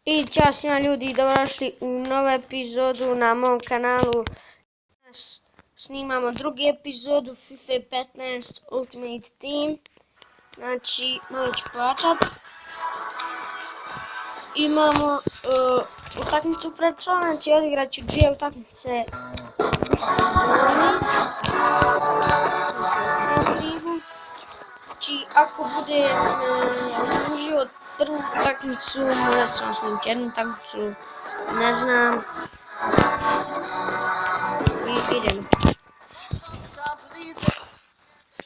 I ćao svima ljudi, dobrodošli u novu epizodu na mom kanalu. Danas snimamo drugu epizodu FIFA 15 Ultimate Team. Znači, malo ću pojačat. Imamo utakmicu pred sobom, znači odigrat ću dvije utakmice u sezoni. Znači, ako budem užio prvu utakmicu, možda ću snimiti jednu utakmicu, ne znam. I idemo.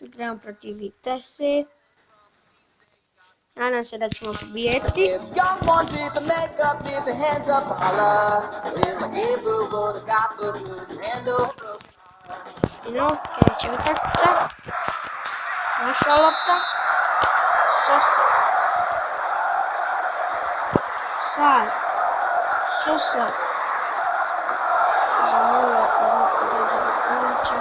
Igramo protiv Vitesse. Nadam se da ćemo pobijeti. Kreće utakmica. Naša lopta. Sosa. Sar. Sosa. Zamolio da lopta dođe do konača.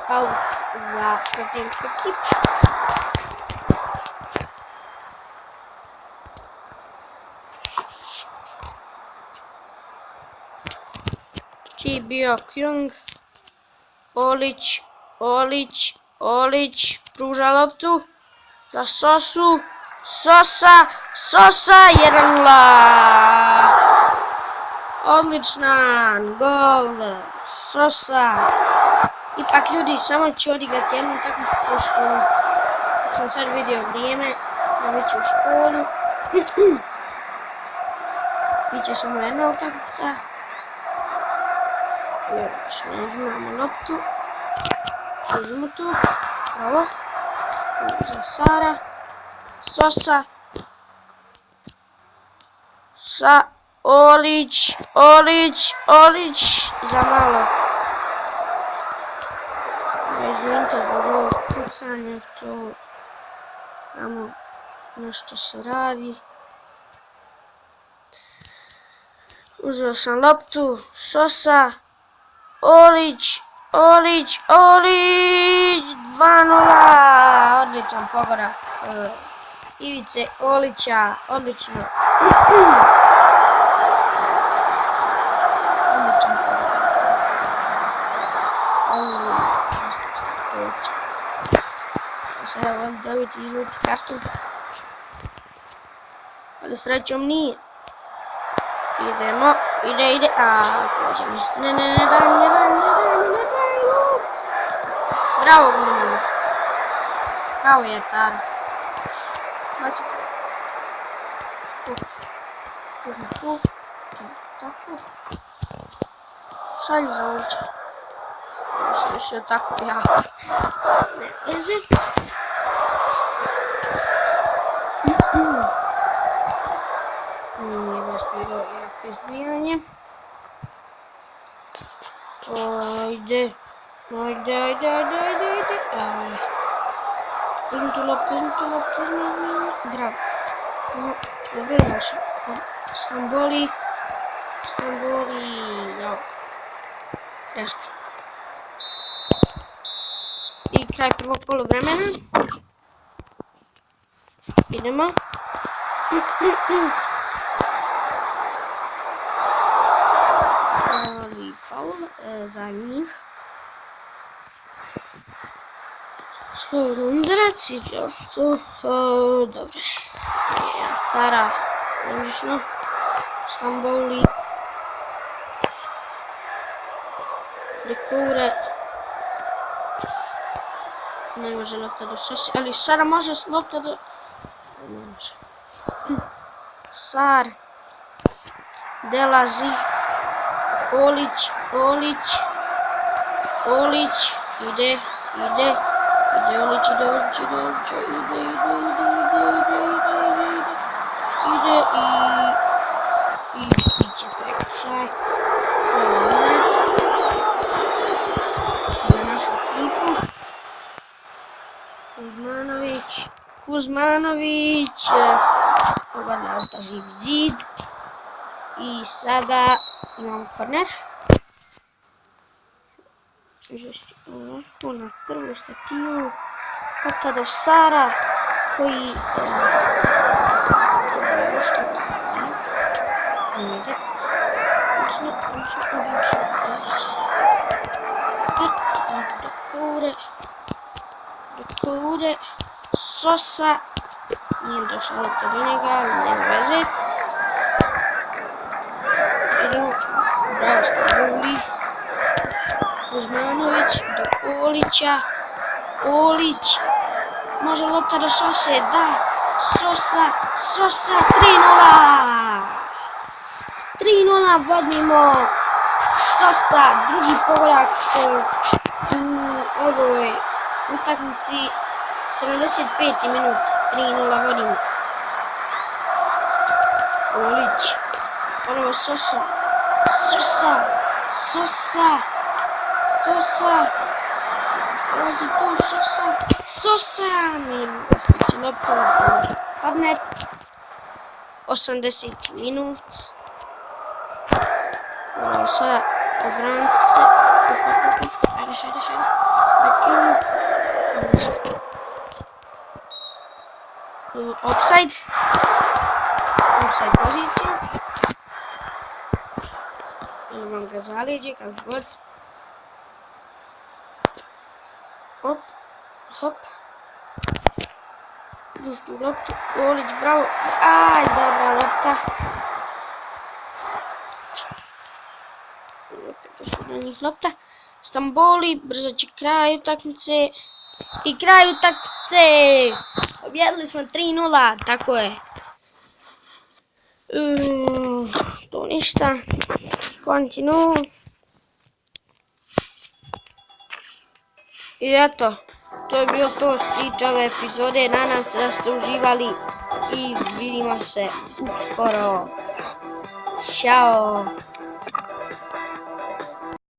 Out za protivničku ekipu. Čiji bio Kjung. Olić pruža loptu za Sosu. Sosa 1-0. Odličan gol Sosa. Ipak ljudi, samo ću odigrati jednu utakmicu, pošto sam sad vidio vrijeme, sam već u školu. Biće samo jedna utakmica. Još ne uzimamo loptu. Uzimo tu. Bravo. Za Sara. Sosa. Olić. Za malo. Izvinite zbog ovog pucanja, to tamo nešto se radi. Uzeo sam loptu, Sosa, Olić, 2-0, odličan pogodak Ivice Olića, odlično. Odličan pogodak. Sada volim dobiti žuti karton, ali srećom nije. Idemo, ide, prođe mi. Ne, daj mi. Bravo, golman. Bravo, Jetara. Baci. Tu. Tako. Šalji za Olića. Više je tako jako. Ne veze. Nije baš bilo jako izbijanje. Ajde. Uzmi tu loptu. Bravo. Dobro je naša. Stamboli. Jao. Greška. I kraj prvog poluvremena. Idemo. Faul za njih. Slobodno udarac i to. Dobro. Tara. Odlično. Stamboli. Dekure. Ne može lopta do Sosi, ali sada može lopta do... Ne može. Sar. Delazi. Olić. Ide Olić, i biće prekršaj. Za našu ekipu. Kuzmanović. Pogodila lopta živ zid. I sada imamo korner. izvesti ovako na prvu stativu. Lopta do Sara koji zamezat. Dekoure. Sosa. Nije došla lopta do njega, ali nema veze. Idemo. Bravo Stambuli. Kuzmanović do Olića. Olić. Može lopta do Sose, da. Sosa, 3:0. 3:0 vodimo. Sosa, drugi pogodak u ovoj utakmici. 75. minut, 3:0 vodimo. Olić. Ponovo Sosa. Prolazi tu Sosa. Minimum ostaći lopta. Korner. 80. minut. Moramo sada obraniti se. Hajde. Offside pozicija. Ili vam ga zalijeđe, kako god. Hop. Puštu loptu, Olić, bravo. Aj, dobra lopta. Došlo do njih lopta. Stamboli, brzo će kraj utakmice. I kraj utakmice! Pobjedili smo 3:0, tako je. To ništa. Continue. I eto, to je bilo to što tiče ove epizode. Nadam se da ste uživali i vidimo se uskoro. Ćao!